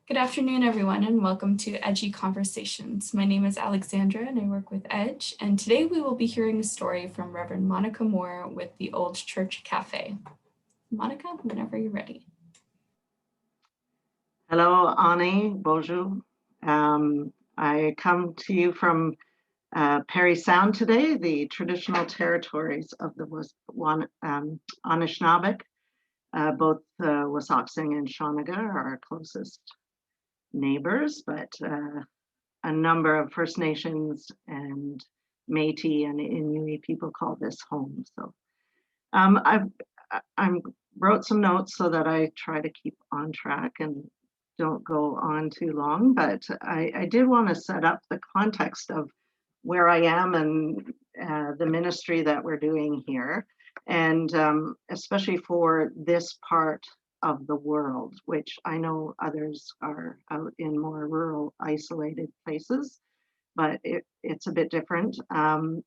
Good afternoon, everyone, and welcome to EDGEy Conversations. My name is Alexandra, and I work with Edge. And today we will be hearing a story from Reverend Monica Moore with the Old Church Cafe. Monica, whenever you're ready. Hello, Ani. Bonjour. I come to you from Parry Sound today, the traditional territories of the Anishinaabe. Both Wasauksing and Shawniga are our closest neighbors, but a number of First Nations and Métis and Inuit people call this home. So I wrote some notes so that I try to keep on track and don't go on too long, but I did want to set up the context of where I am and the ministry that we're doing here, and especially for this part of the world, which I know others are out in more rural, isolated places, but it's a bit different. And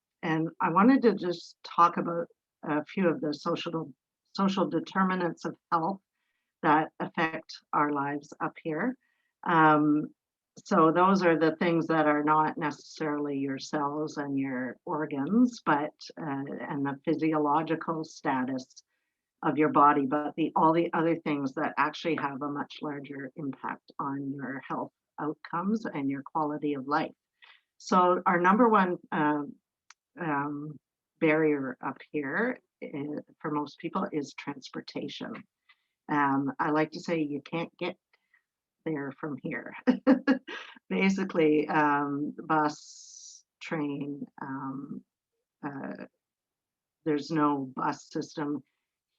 I wanted to just talk about a few of the social determinants of health that affect our lives up here. Um, so those are the things that are not necessarily your cells and your organs, but and the physiological status of your body, but all the other things that actually have a much larger impact on your health outcomes and your quality of life. So our number one barrier up here for most people is transportation. I like to say you can't get there from here. Basically, bus, train, there's no bus system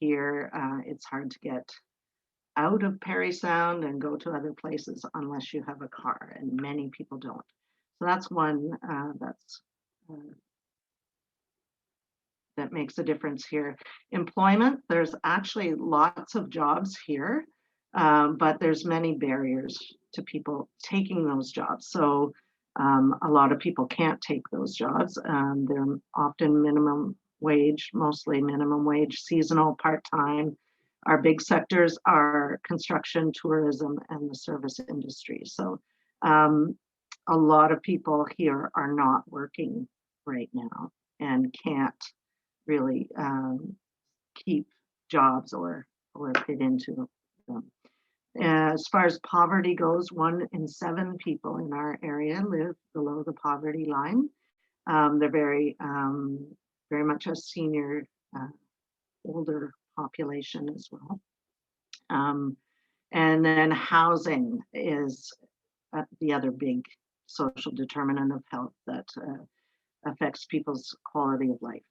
here. It's hard to get out of Parry Sound and go to other places unless you have a car, and many people don't. So that's one that makes a difference here. Employment, there's actually lots of jobs here, but there's many barriers to people taking those jobs. So a lot of people can't take those jobs. They're often minimum wage, mostly minimum wage, seasonal, part-time. Our big sectors are construction, tourism, and the service industry. So a lot of people here are not working right now and can't really keep jobs or fit into them. As far as poverty goes, 1 in 7 people in our area live below the poverty line. They're very much a senior, older population as well. And then housing is the other big social determinant of health that affects people's quality of life.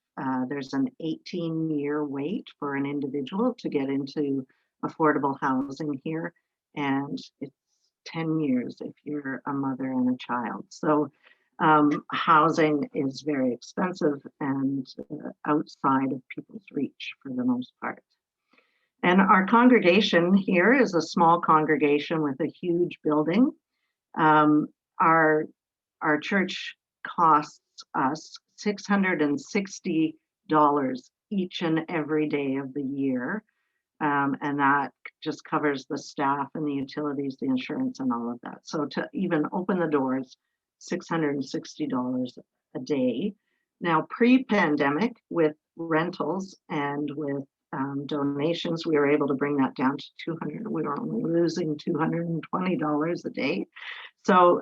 There's an 18-year wait for an individual to get into affordable housing here, and it's 10 years if you're a mother and a child. So housing is very expensive and outside of people's reach for the most part. And our congregation here is a small congregation with a huge building. Our church costs us $660 each and every day of the year. And that just covers the staff and the utilities, the insurance, and all of that. So to even open the doors, $660 a day. Now, pre-pandemic, with rentals and with donations, we were able to bring that down to 200. We were only losing $220 a day. So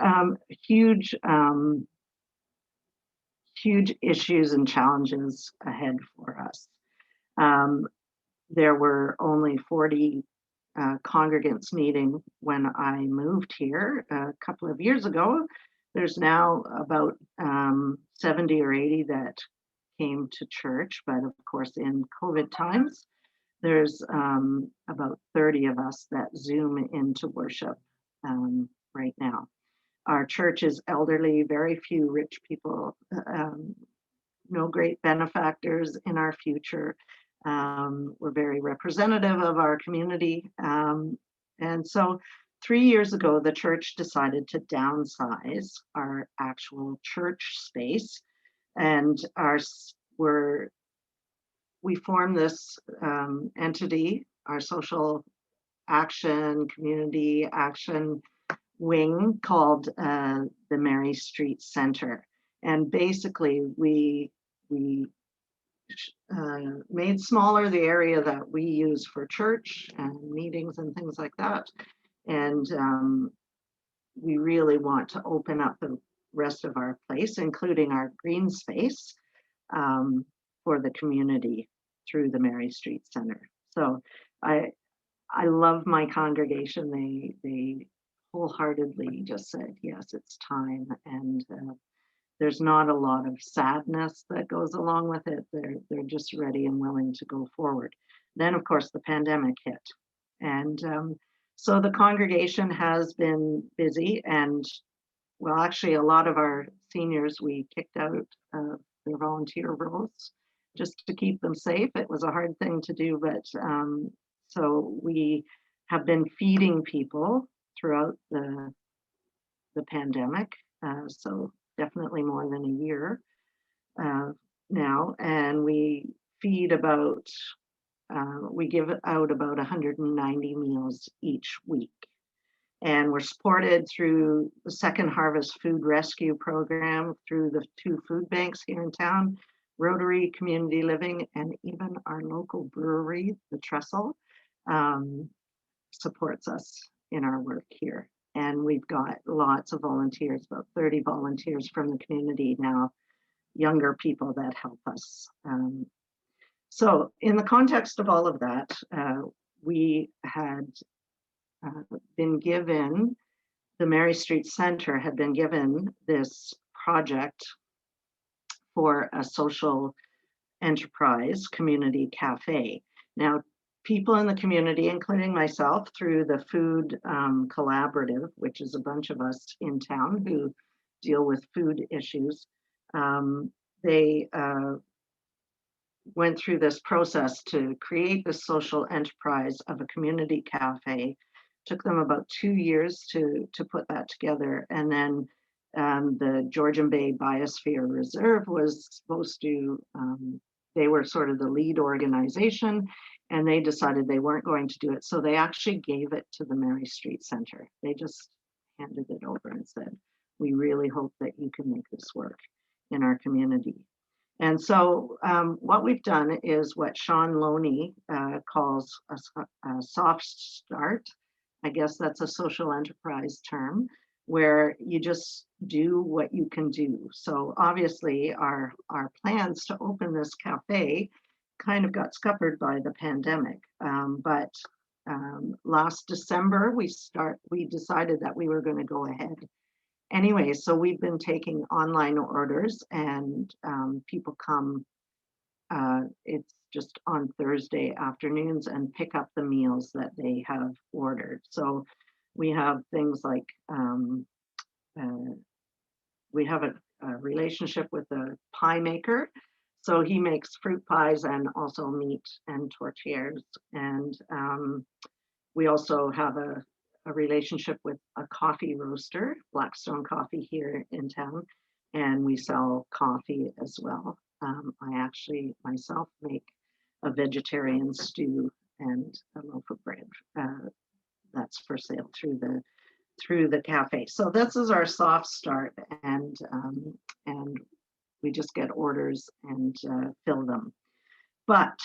huge issues and challenges ahead for us. There were only 40 congregants meeting when I moved here a couple of years ago. There's now about 70 or 80 that came to church, but of course in COVID times, there's about 30 of us that Zoom into worship right now. Our church is elderly, very few rich people, no great benefactors in our future. We're very representative of our community. And so 3 years ago, the church decided to downsize our actual church space. And we formed this entity, our social action, community action wing called the Mary Street Center. And basically, we made smaller the area that we use for church and meetings and things like that. And we really want to open up the rest of our place, including our green space, for the community through the Mary Street Center. So I love my congregation. They wholeheartedly just said, yes, it's time. And there's not a lot of sadness that goes along with it. They're just ready and willing to go forward. Then, of course, the pandemic hit. And so the congregation has been busy. And well, actually, a lot of our seniors, we kicked out their volunteer roles just to keep them safe. It was a hard thing to do, but so we have been feeding people throughout the pandemic. So definitely more than a year now. And we feed about, we give out about 190 meals each week. And we're supported through the Second Harvest Food Rescue Program, through the 2 food banks here in town, Rotary Community Living, and even our local brewery, the Trestle, supports us in our work here. And we've got lots of volunteers, about 30 volunteers from the community now, younger people that help us. So in the context of all of that, we had been given, the Mary Street Center had been given this project for a social enterprise community cafe. Now, people in the community, including myself, through the Food Collaborative, which is a bunch of us in town who deal with food issues, they went through this process to create this social enterprise of a community cafe. Took them about 2 years to put that together. And then the Georgian Bay Biosphere Reserve was supposed to, they were sort of the lead organization, and they decided they weren't going to do it. So they actually gave it to the Mary Street Center. They just handed it over and said, we really hope that you can make this work in our community. And so what we've done is what Sean Loney calls a soft start. I guess that's a social enterprise term, where you just do what you can do. So obviously our plans to open this cafe kind of got scuppered by the pandemic. But last December, we decided that we were going to go ahead. Anyway, so we've been taking online orders, and people come, it's just on Thursday afternoons, and pick up the meals that they have ordered. So we have things like, we have a relationship with a pie maker. So he makes fruit pies and also meat and tortillas. And we also have a relationship with a coffee roaster, Blackstone Coffee, here in town, and we sell coffee as well. I actually myself make a vegetarian stew and a loaf of bread that's for sale through the cafe. So this is our soft start, and we just get orders and fill them. But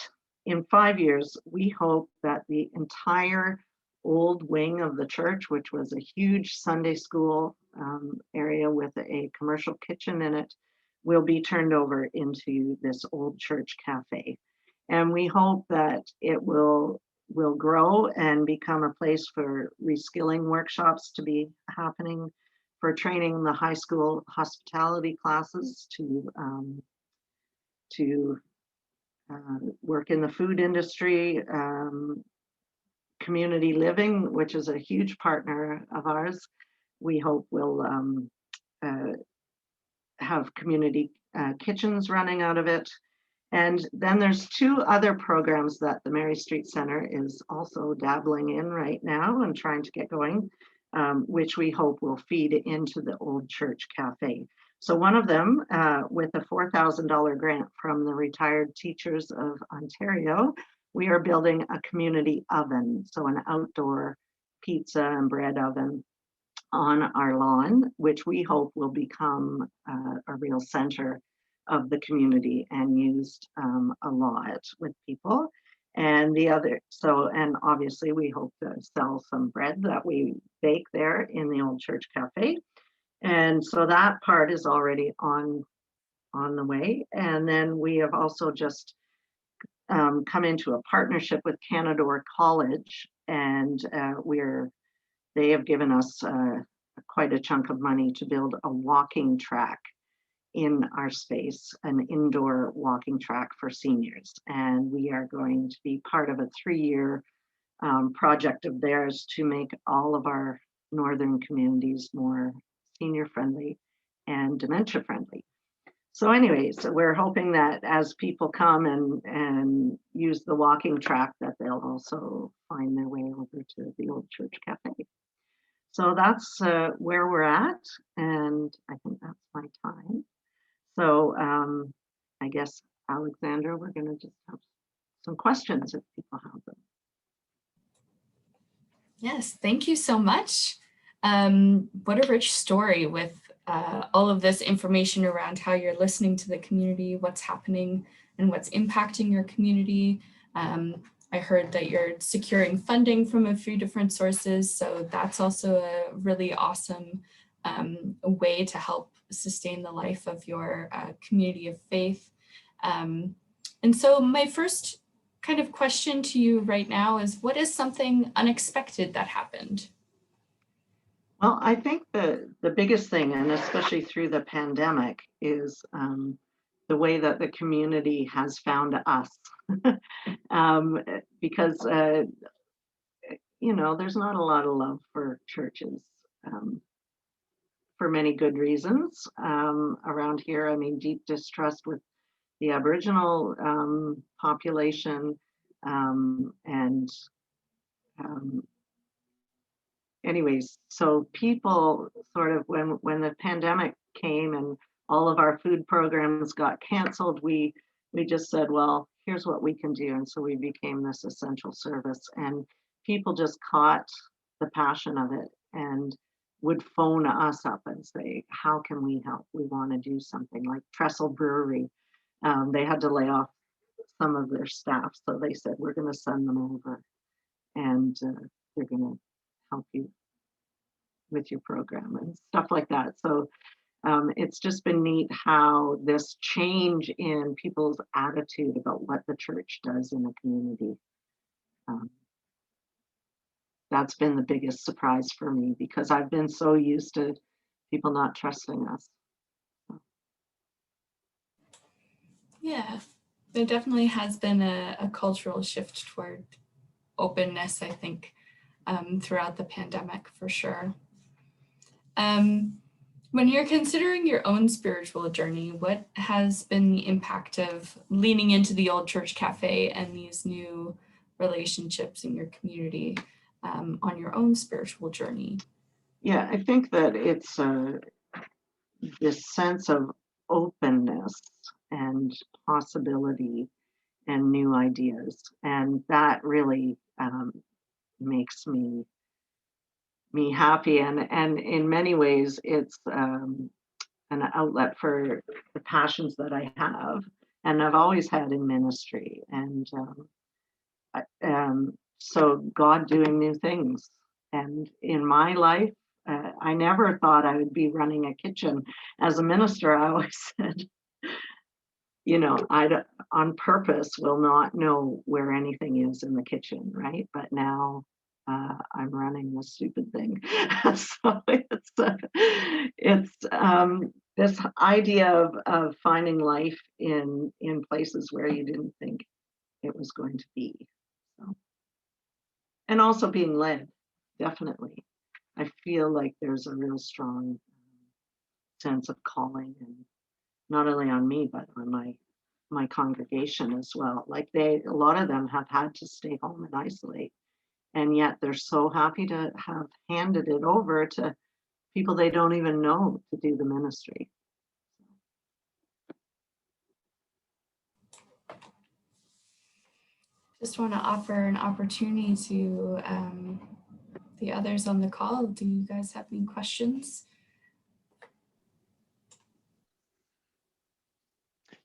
in 5 years, we hope that the entire old wing of the church, which was a huge Sunday school area with a commercial kitchen in it, will be turned over into this old church cafe. And we hope that it will grow and become a place for reskilling workshops to be happening, for training the high school hospitality classes to work in the food industry, community living, which is a huge partner of ours. We hope will have community kitchens running out of it. And then there's 2 other programs that the Mary Street Center is also dabbling in right now and trying to get going, which we hope will feed into the old church cafe. So one of them, with a $4,000 grant from the Retired Teachers of Ontario, we are building a community oven, so an outdoor pizza and bread oven on our lawn, which we hope will become a real center of the community and used a lot with people. And and obviously we hope to sell some bread that we bake there in the old church cafe. And so that part is already on the way. And then we have also just come into a partnership with Canadore College, and they have given us quite a chunk of money to build a walking track in our space, an indoor walking track for seniors. And we are going to be part of a 3-year project of theirs to make all of our northern communities more senior friendly and dementia friendly. So anyways, we're hoping that as people come and use the walking track, that they'll also find their way over to the old church cafe. So that's where we're at, and I think that's my time. So I guess, Alexandra, we're going to just have some questions if people have them. Yes, thank you so much. What a rich story with all of this information around how you're listening to the community, what's happening and what's impacting your community. I heard that you're securing funding from a few different sources, so that's also a really awesome way to help sustain the life of your community of faith. And so my first kind of question to you right now is, what is something unexpected that happened? Well, I think the biggest thing, and especially through the pandemic, is the way that the community has found us. Because there's not a lot of love for churches for many good reasons around here. I mean, deep distrust with the Aboriginal population, and anyways, so people sort of, when the pandemic came and all of our food programs got canceled, we just said, well, here's what we can do. And so we became this essential service, and people just caught the passion of it and would phone us up and say, how can we help? We want to do something. Like Trestle Brewery, they had to lay off some of their staff, so they said, we're going to send them over, and they're going to help you with your program and stuff like that. So it's just been neat how this change in people's attitude about what the church does in the community. That's been the biggest surprise for me, because I've been so used to people not trusting us. Yeah, there definitely has been a cultural shift toward openness, I think, throughout the pandemic, for sure. When you're considering your own spiritual journey, what has been the impact of leaning into the old church cafe and these new relationships in your community on your own spiritual journey? Yeah, I think that it's this sense of openness and possibility and new ideas, and that really makes me happy, and in many ways it's an outlet for the passions that I have and I've always had in ministry, and so God doing new things. And in my life, I never thought I would be running a kitchen as a minister. I always said, I on purpose will not know where anything is in the kitchen, right? But now I'm running this stupid thing. So it's this idea of finding life in places where you didn't think it was going to be. So, and also being led, definitely. I feel like there's a real strong sense of calling, and not only on me, but on my congregation as well. Like a lot of them have had to stay home and isolate, and yet they're so happy to have handed it over to people they don't even know to do the ministry. Just want to offer an opportunity to the others on the call, do you guys have any questions?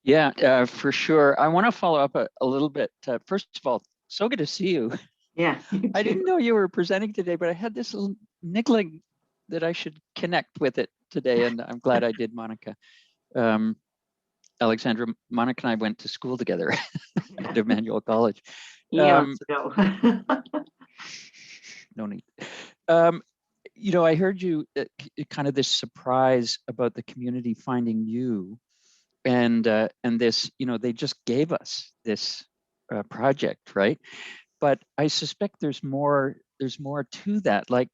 Yeah, for sure. I want to follow up a little bit. First of all, so good to see you. Yeah, you I too. didn't know you were presenting today, but I had this little niggling that I should connect with it today, and I'm glad I did, Monica. Alexandra, Monica and I went to school together at Emmanuel College. Eons ago. No need. I heard you kind of this surprise about the community finding you, and this, they just gave us this project, right? But I suspect there's more to that, like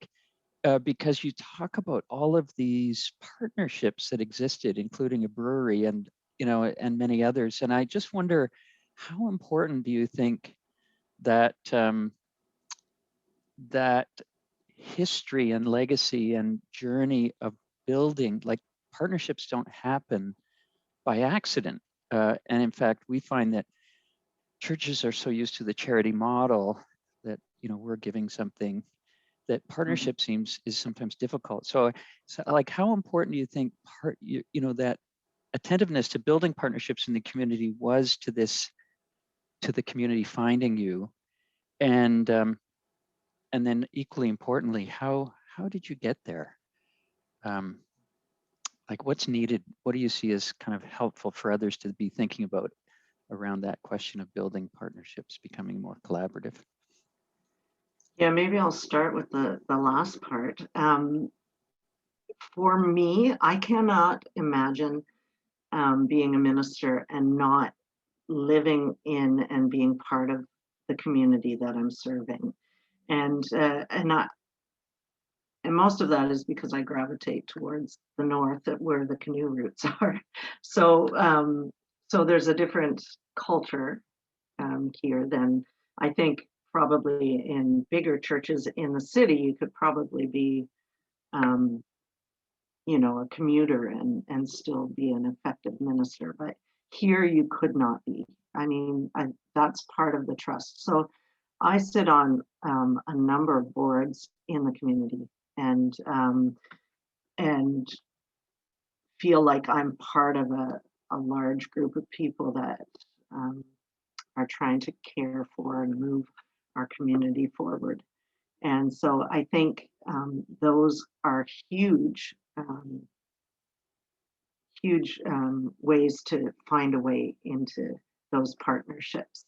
because you talk about all of these partnerships that existed, including a brewery and and many others. And I just wonder, how important do you think that that history and legacy and journey of building, like, partnerships don't happen by accident. And in fact, we find that churches are so used to the charity model that we're giving something, that partnership is sometimes difficult. So like, how important do you think that attentiveness to building partnerships in the community was to the community finding you? And then equally importantly, how did you get there? Like, what's needed? What do you see as kind of helpful for others to be thinking about around that question of building partnerships, becoming more collaborative? Yeah, maybe I'll start with the last part. For me, I cannot imagine being a minister and not living in and being part of the community that I'm serving. And most of that is because I gravitate towards the north, where the canoe routes are. So there's a different culture here than I think probably in bigger churches in the city. You could probably be, um, a commuter and still be an effective minister. But here you could not be. I mean, that's part of the trust. So I sit on a number of boards in the community, and feel like I'm part of a large group of people that um, are trying to care for and move our community forward. And so I think those are huge ways to find a way into those partnerships,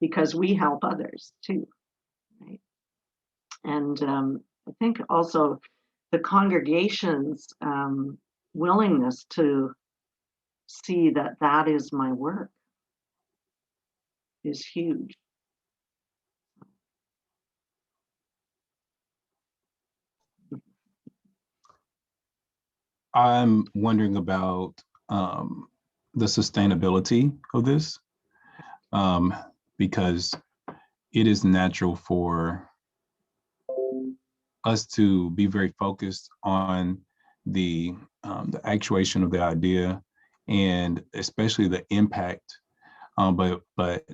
because we help others too, right? And I think also the congregation's willingness to see that that is my work is huge. I'm wondering about the sustainability of this, because it is natural for us to be very focused on the actuation of the idea, and especially the impact. But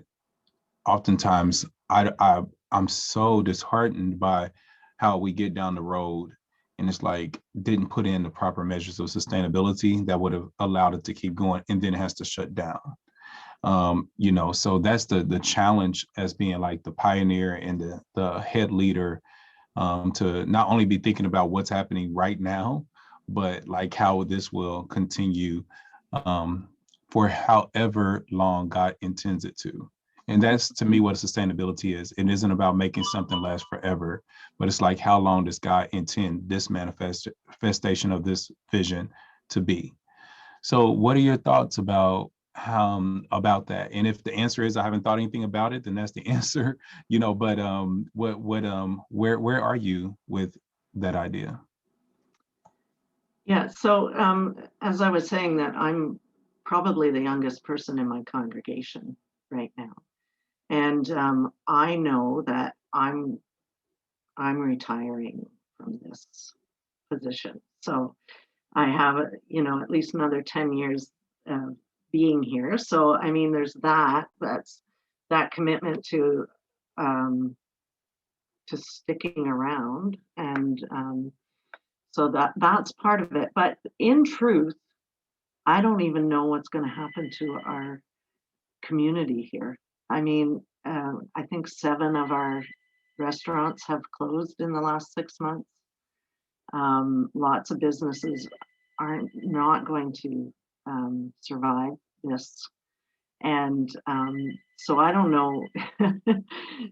oftentimes I'm so disheartened by how we get down the road, and it's like didn't put in the proper measures of sustainability that would have allowed it to keep going, and then it has to shut down. So that's the challenge as being like the pioneer and the head leader, to not only be thinking about what's happening right now, but like how this will continue for however long God intends it to. And that's, to me, what sustainability is. It isn't about making something last forever, but it's like, how long does God intend this manifestation of this vision to be? So what are your thoughts about that? And if the answer is I haven't thought anything about it, then that's the answer, but where are you with that idea? Yeah, so as I was saying, that I'm probably the youngest person in my congregation right now. And I know that I'm retiring from this position. So I have, at least another 10 years being here. So, I mean, there's that's that commitment um, sticking around, and so that's part of it. But in truth, I don't even know what's going to happen to our community here. I mean, I think 7 of our restaurants have closed in the last 6 months. Lots of businesses aren't not going to survive this. And so I don't know,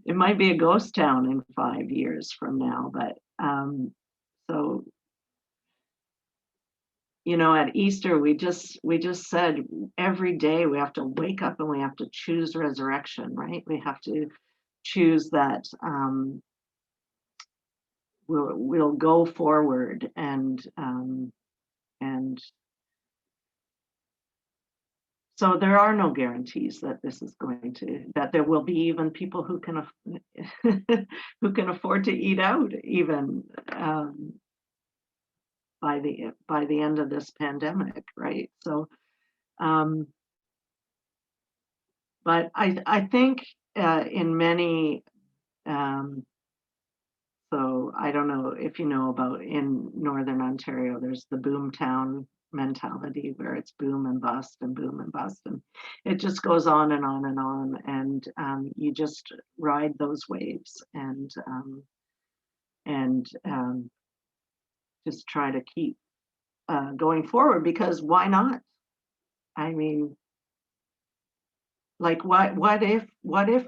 it might be a ghost town in 5 years from now, but so, you know, at Easter, we just said every day we have to wake up and we have to choose resurrection, right? We have to choose that we'll go forward, and so there are no guarantees that this is going to, that there will be even people who can who can afford to eat out even by the end of this pandemic, right? So, but I think in many, so I don't know if you know about, in Northern Ontario, there's the boom town mentality where it's boom and bust and boom and bust, and it just goes on and on and on, and you just ride those waves, and just try to keep going forward, because why not? I mean, like, what if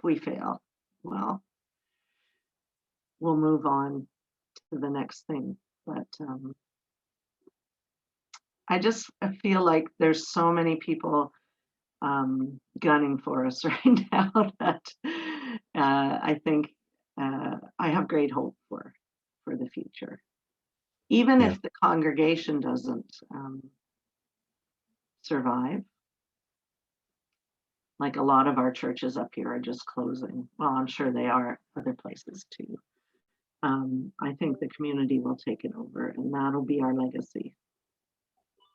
we fail? Well, we'll move on to the next thing. But I feel like there's so many people gunning for us right now that I think I have great hope for the future. Even Yeah. if the congregation doesn't survive, like a lot of our churches up here are just closing. Well, I'm sure they are other places too. I think the community will take it over, and that'll be our legacy.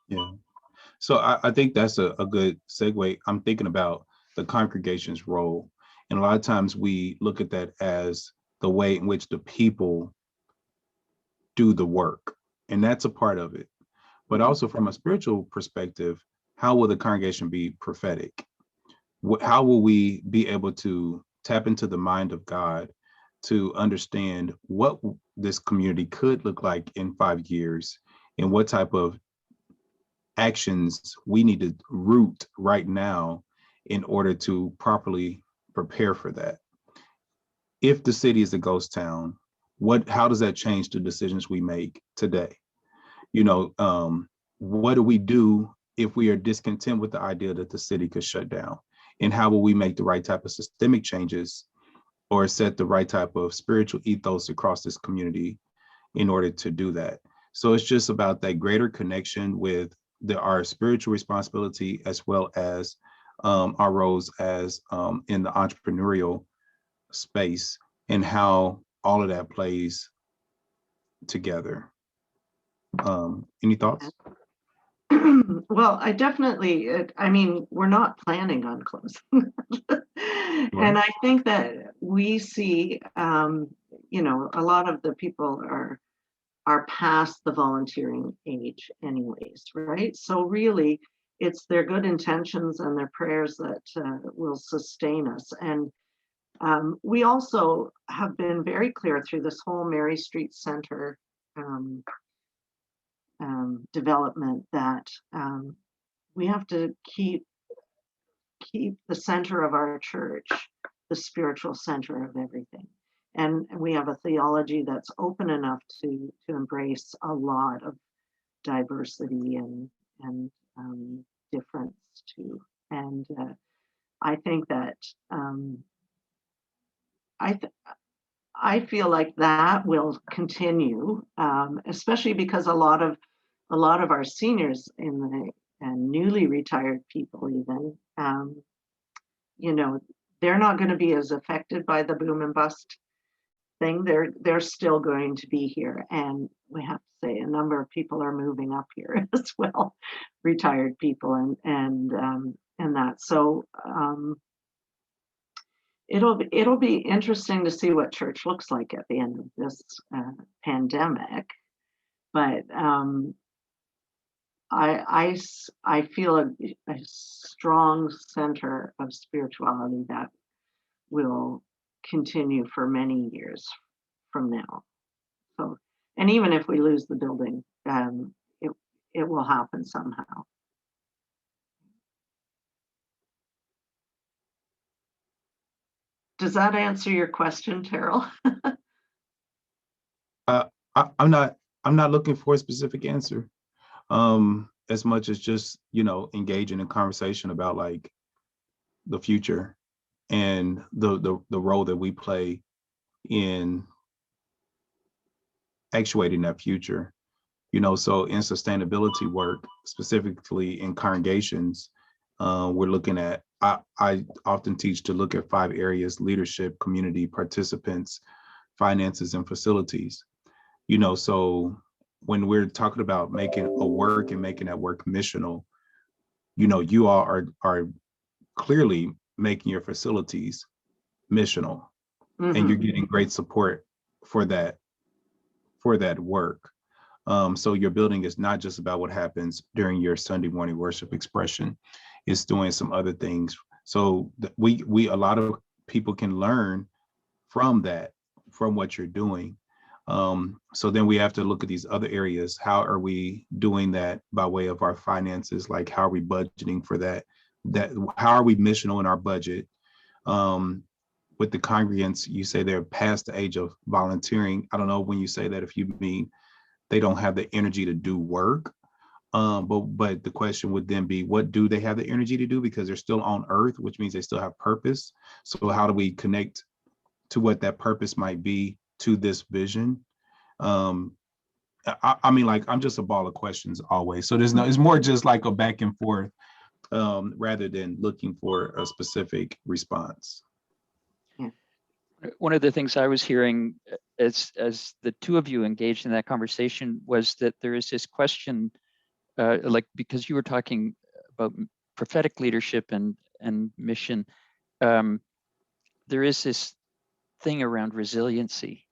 Yeah. So I think that's a good segue. I'm thinking about the congregation's role. And a lot of times we look at that as the way in which the people do the work. And that's a part of it. But also from a spiritual perspective, how will the congregation be prophetic? How will we be able to tap into the mind of God to understand what this community could look like in 5 years, and what type of actions we need to root right now in order to properly prepare for that? If the city is a ghost town, how does that change the decisions we make today? You know, what do we do if we are discontent with the idea that the city could shut down? And how will we make the right type of systemic changes, or set the right type of spiritual ethos across this community in order to do that? So it's just about that greater connection with our spiritual responsibility, as well as our roles as in the entrepreneurial space, and how all of that plays together. Any thoughts? Well, I definitely, I mean, we're not planning on closing. And I think that we see, you know, a lot of the people are past the volunteering age anyways, right? So really, it's their good intentions and their prayers that will sustain us. And we also have been very clear through this whole Mary Street Center development that we have to keep the center of our church the spiritual center of everything. And we have a theology that's open enough to embrace a lot of diversity and difference too. And I think that I feel like that will continue, especially because a lot of our seniors and newly retired people even, you know, they're not going to be as affected by the boom and bust thing. They're still going to be here, and we have to say a number of people are moving up here as well, retired people and that. So it'll be interesting to see what church looks like at the end of this pandemic. But I feel a strong center of spirituality that will continue for many years from now. So, and even if we lose the building, it will happen somehow. Does that answer your question, Terrell? I'm not looking for a specific answer, as much as just, engaging in conversation about like the future and the role that we play in actuating that future. So in sustainability work, specifically in congregations, we're looking at, I often teach to look at 5 areas: leadership, community, participants, finances, and facilities. So when we're talking about making a work and making that work missional, you all are clearly making your facilities missional, and you're getting great support for that work. So your building is not just about what happens during your Sunday morning worship expression. It's doing some other things. So we a lot of people can learn from that, from what you're doing. So then we have to look at these other areas. How are we doing that by way of our finances? Like, how are we budgeting for that? How are we missional in our budget? With the congregants, you say they're past the age of volunteering. I don't know when you say that, if you mean they don't have the energy to do work. But the question would then be, what do they have the energy to do? Because they're still on earth, which means they still have purpose. So how do we connect to what that purpose might be to this vision? I mean, like, I'm just a ball of questions always. So it's more just like a back and forth, rather than looking for a specific response. One of the things I was hearing as the two of you engaged in that conversation was that there is this question, like, because you were talking about prophetic leadership and mission, there is this thing around resiliency,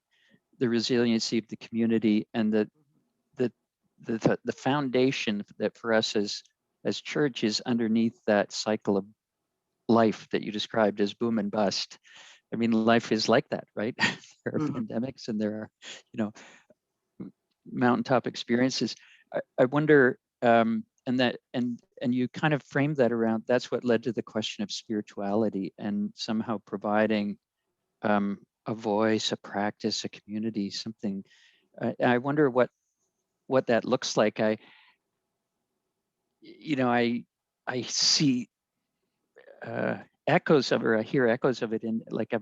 the resiliency of the community, and the foundation that for us as church is underneath that cycle of life that you described as boom and bust. I mean, life is like that, right? There are pandemics and there are, mountaintop experiences. I wonder, and you kind of framed that around, that's what led to the question of spirituality and somehow providing a voice, a practice, a community, something. I wonder what that looks like. I see echoes of, or I hear echoes of it in like a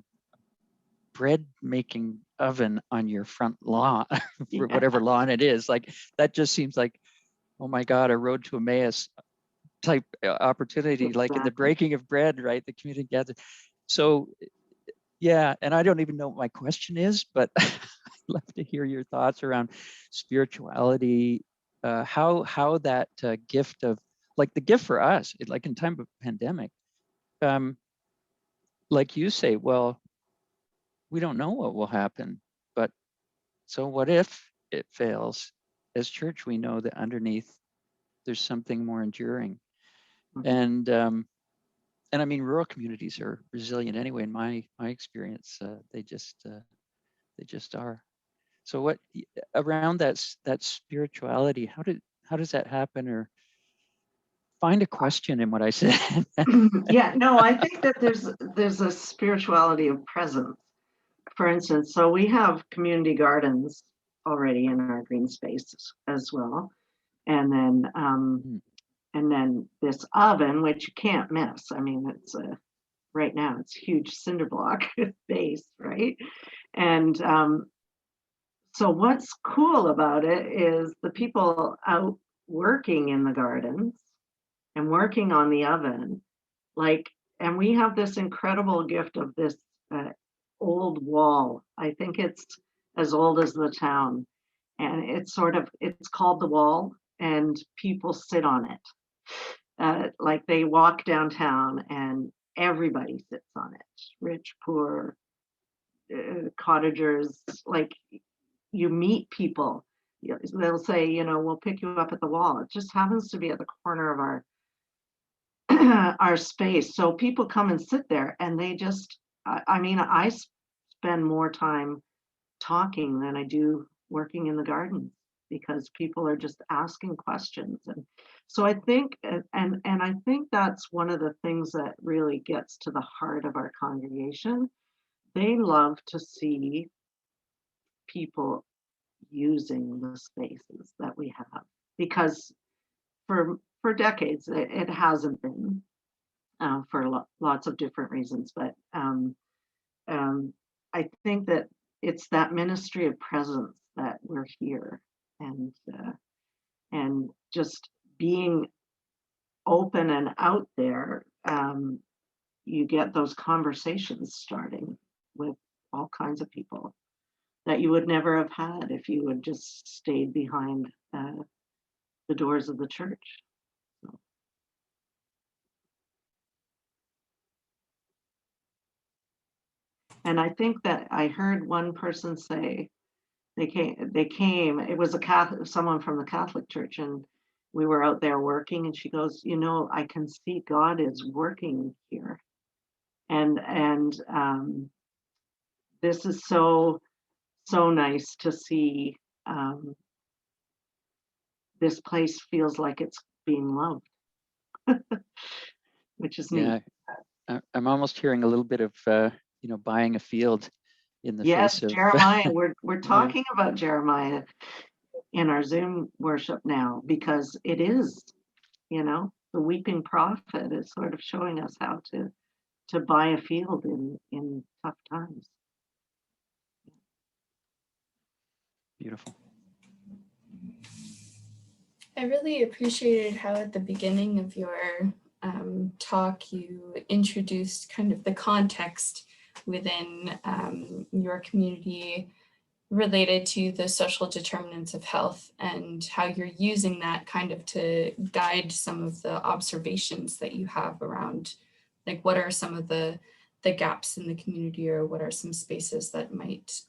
bread making oven on your front lawn, for whatever lawn it is. Like, that just seems like, oh my God, a road to Emmaus type opportunity, like in the breaking of bread, right? The community gathers. So yeah, and I don't even know what my question is, but I'd love to hear your thoughts around spirituality, how that gift of, like, the gift for us, like in time of pandemic, like you say, well, we don't know what will happen, but so what if it fails? As church, we know that underneath there's something more enduring. And I mean, rural communities are resilient anyway. In my experience, they just are. So what around that spirituality? How does that happen? Or find a question in what I said. Yeah, no, I think that there's a spirituality of presence. For instance, so we have community gardens already in our green spaces as well, and then this oven, which you can't miss. I mean, it's right now it's huge cinder block base, right? And so what's cool about it is the people out working in the gardens and working on the oven, like, and we have this incredible gift of this old wall. I think it's as old as the town, and it's called the wall, and people sit on it. Like, they walk downtown and everybody sits on it, rich, poor, cottagers. Like, you meet people, they'll say, we'll pick you up at the wall. It just happens to be at the corner of our our space. So people come and sit there, and they just, I spend more time talking than I do working in the gardens, because people are just asking questions. And so I think, and I think that's one of the things that really gets to the heart of our congregation. They love to see people using the spaces that we have, because for decades it hasn't been, for lots of different reasons. But I think that it's that ministry of presence that we're here, and just being open and out there. You get those conversations starting with all kinds of people that you would never have had if you had just stayed behind the doors of the church. So. And I think that I heard one person say they came, it was someone from the Catholic Church, and we were out there working, and she goes, I can see God is working here. And this is so nice to see. This place feels like it's being loved, which is neat. Yeah, I'm almost hearing a little bit of buying a field in the Yes, face of Jeremiah. We're talking about Jeremiah in our Zoom worship now, because it is, the weeping prophet is sort of showing us how to buy a field in tough times. Beautiful. I really appreciated how at the beginning of your talk you introduced kind of the context within your community related to the social determinants of health, and how you're using that kind of to guide some of the observations that you have around, like, what are some of the gaps in the community, or what are some spaces that might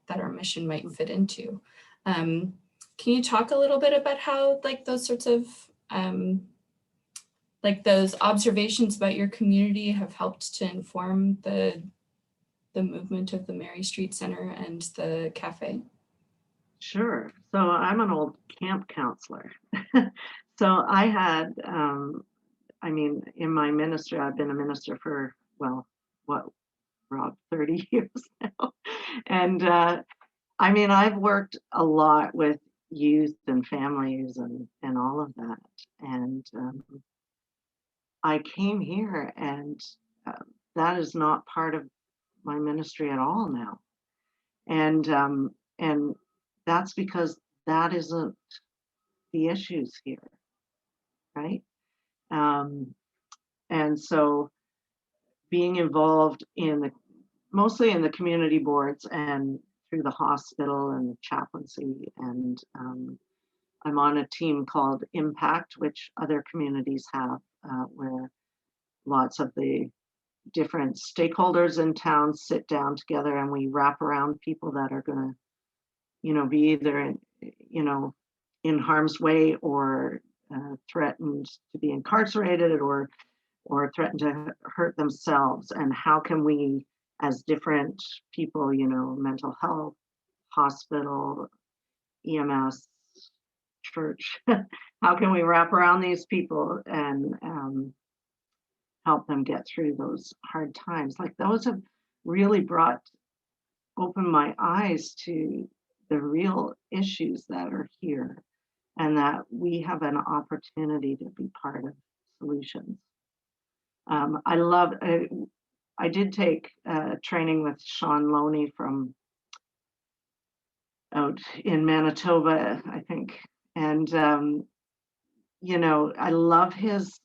that our mission might fit into. Can you talk a little bit about how, like, those sorts of like those observations about your community have helped to inform the movement of the Mary Street Center and the cafe? Sure. So I'm an old camp counselor. So I had, in my ministry, I've been a minister for, well, what, Rob, 30 years now. And I've worked a lot with youth and families and all of that. And I came here, and that is not part of my ministry at all now. And that's because that isn't the issues here, right? And so being involved mostly in the community boards and through the hospital and chaplaincy, and I'm on a team called Impact, which other communities have, where lots of the different stakeholders in town sit down together, and we wrap around people that are going to, be either in harm's way, or threatened to be incarcerated, or threatened to hurt themselves. And how can we, as different people, mental health, hospital, EMS, church, how can we wrap around these people and help them get through those hard times? Like, those have really opened my eyes to the real issues that are here, and that we have an opportunity to be part of solutions. I did take training with Sean Loney from out in Manitoba, I think. And, I love his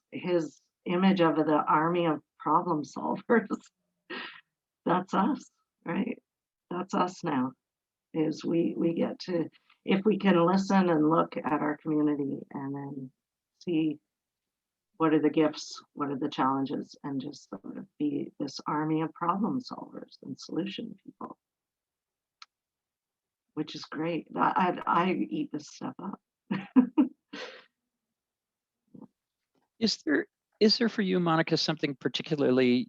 image of the army of problem solvers. That's us, right? That's us now, is we get to, if we can listen and look at our community and then see what are the gifts, what are the challenges, and just sort of be this army of problem solvers and solution people, which is great. I eat this stuff up. Is there for you, Monica, something particularly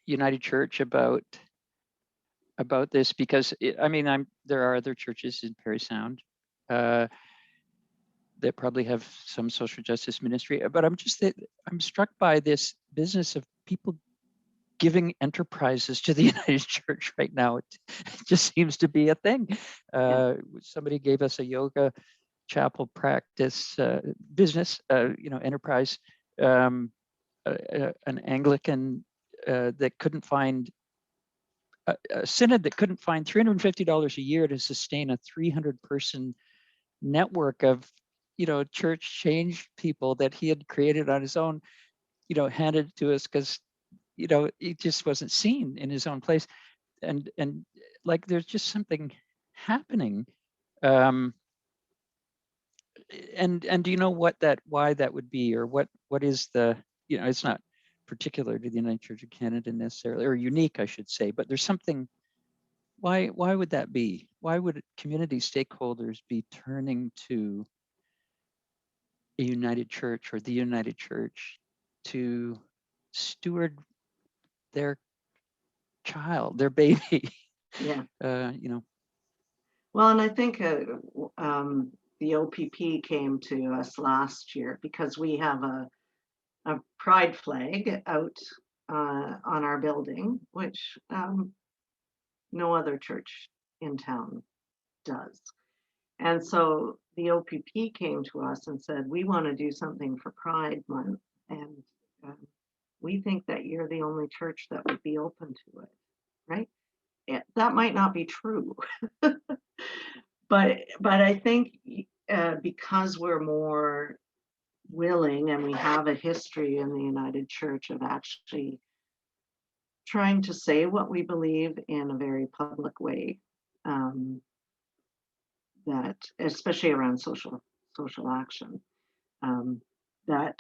United Church about this? Because I mean, there are other churches in Parry Sound that probably have some social justice ministry, but I'm struck by this business of people giving enterprises to the United Church right now. It just seems to be a thing. Somebody gave us a yoga chapel practice business, enterprise, an Anglican that couldn't find a synod that couldn't find $350 a year to sustain a 300-person network of, church change people that he had created on his own, handed to us because, he just wasn't seen in his own place. And like, there's just something happening. And do you know why that would be, or what is the, it's not particular to the United Church of Canada necessarily, or unique, I should say, but there's something, why would that be? Why would community stakeholders be turning to a United Church or the United Church to steward their child, their baby? Yeah. Well, and I think the OPP came to us last year because we have a pride flag out on our building, which no other church in town does. And so the OPP came to us and said, we want to do something for Pride Month, and we think that you're the only church that would be open to it, right? That might not be true, but I think because we're more willing and we have a history in the United Church of actually trying to say what we believe in a very public way, that especially around social action, that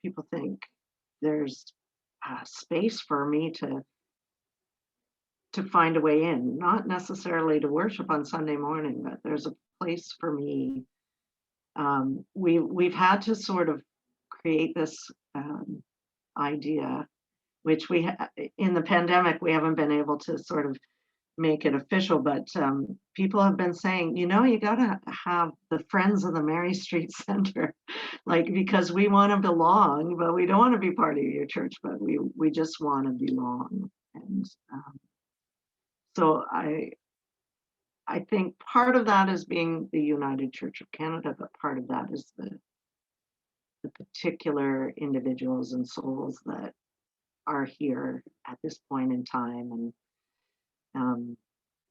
people think there's space for me to find a way in, not necessarily to worship on Sunday morning, but there's a place for me. We've had to sort of create this idea, which in the pandemic, we haven't been able to sort of make it official, but people have been saying, you got to have the Friends of the Mary Street Center, because we want to belong, but we don't want to be part of your church, but we just want to belong. And so I think part of that is being the United Church of Canada, but part of that is the particular individuals and souls that are here at this point in time, and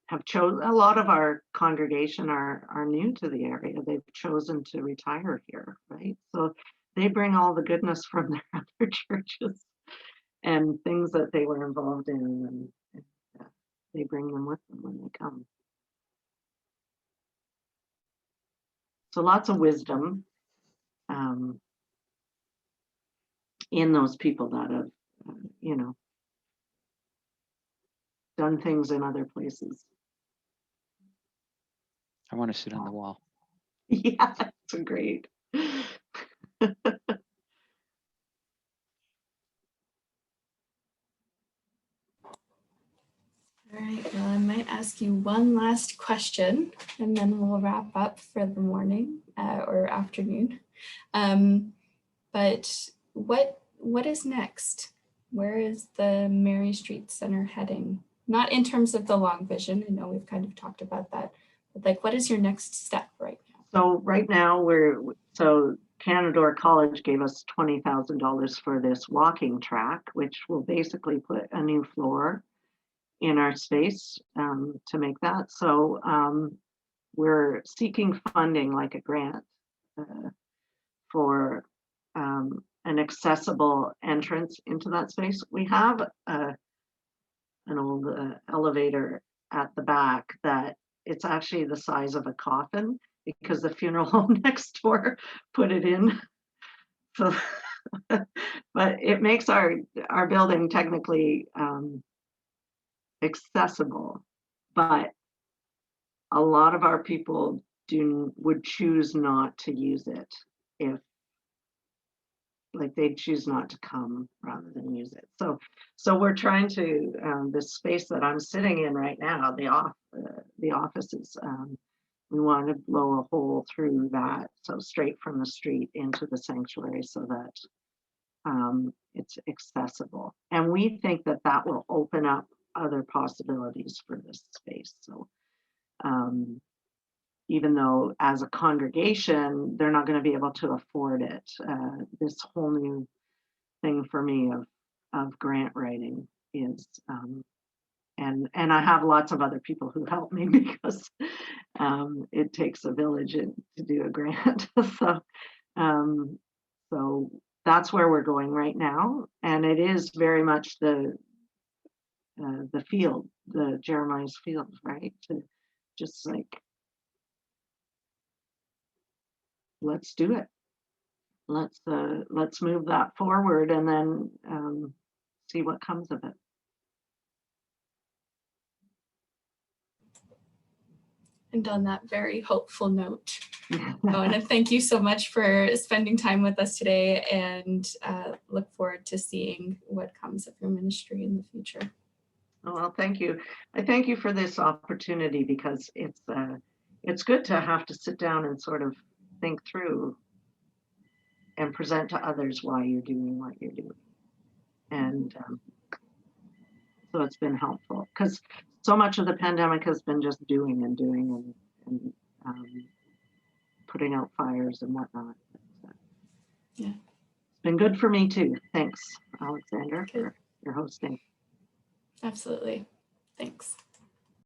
have chosen. A lot of our congregation are new to the area. They've chosen to retire here, right? So they bring all the goodness from their other churches and things that they were involved in, and they bring them with them when they come. So lots of wisdom in those people that have, done things in other places. I want to sit on the wall. Yeah, it's great. All right, well, I might ask you one last question and then we'll wrap up for the morning or afternoon. But what is next? Where is the Mary Street Center heading? Not in terms of the long vision, I know we've kind of talked about that, but what is your next step right now? So right now Canadore College gave us $20,000 for this walking track, which will basically put a new floor in our space to make that. So we're seeking funding, like a grant, for an accessible entrance into that space. We have an old elevator at the back that it's actually the size of a coffin, because the funeral home next door put it in. So, but it makes our building technically accessible, but a lot of our people would choose not to use it if, like, they'd choose not to come rather than use it. So we're trying to, the space that I'm sitting in right now, the office is, we want to blow a hole through that, so straight from the street into the sanctuary, so that it's accessible. And we think that that will open up other possibilities for this space. So even though as a congregation, they're not going to be able to afford it, this whole new thing for me of grant writing is, and I have lots of other people who help me because it takes a village to do a grant. So that's where we're going right now, and it is very much the field, the Jeremiah's field, right? To just like, let's do it. Let's move that forward, and then see what comes of it. And on that very hopeful note, I want to thank you so much for spending time with us today, and look forward to seeing what comes of your ministry in the future. Well, thank you. I thank you for this opportunity, because it's good to have to sit down and sort of think through and present to others why you're doing what you're doing. And so it's been helpful, because so much of the pandemic has been just doing and putting out fires and whatnot. Yeah. It's been good for me too. Thanks, Alexandra, for your hosting. Absolutely. Thanks.